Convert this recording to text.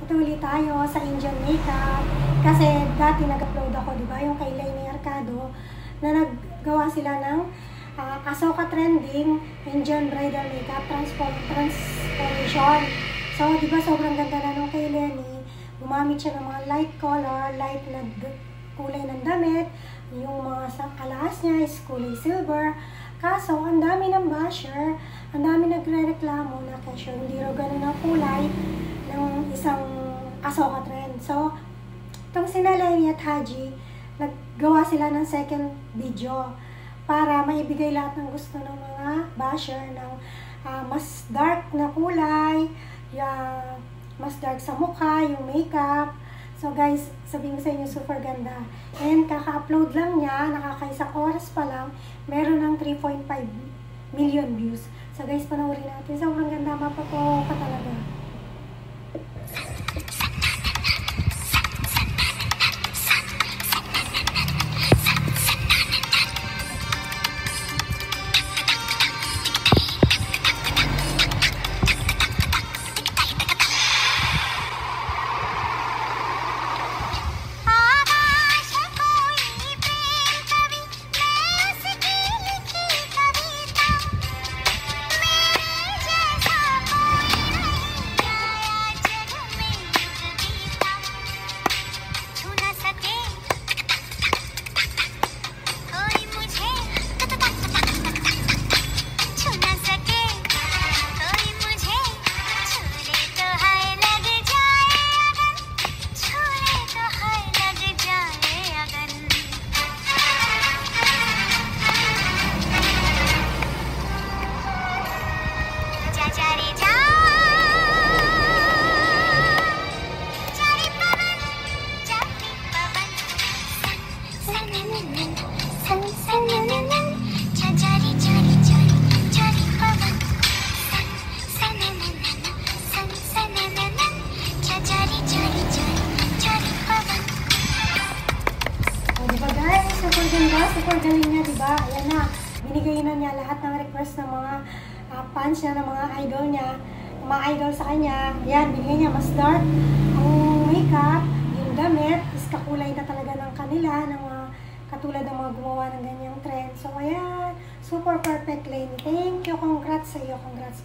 Patuloy tayo sa Indian makeup. Kasi dati nag-upload ako, di ba? Yung kay Lainey Arcado, na naggawa sila ng Asoka Trending Indian Bridal Makeup Transformation. So, di ba sobrang ganda na nung kay Lenny. Gumamit siya ng mga light color, light na kulay ng damit. Yung mga alas niya is kulay silver. Kaso, ang dami ng basher, ang dami nagre-reklamo na kasi hindi raw ganun ang kulay ng isang Asoka Trend. So, itong sina Lenny at Haji, naggawa sila ng second video para maibigay lahat ng gusto ng mga basher ng mas dark na kulay, mas dark sa mukha, yung makeup. So guys, sabihin ko sa inyo, super ganda. And kaka-upload lang niya, nakakaisang oras pa lang, meron ng 3.5 million views. So guys, panoorin natin. Sobrang ganda, mapapo ka talaga. Super galing niya, diba? Ayan na, binigay na niya lahat ng request ng mga fans niya, ng mga idol niya, ng mga idol sa kanya. Ayan, binigay niya mas dark ang makeup, yung damit, is kakulay na talaga ng kanila, ng mga katulad ng mga gumawa ng ganyang trend. So, ayan, super perfect, Lainey. Thank you, congrats sa iyo, congrats.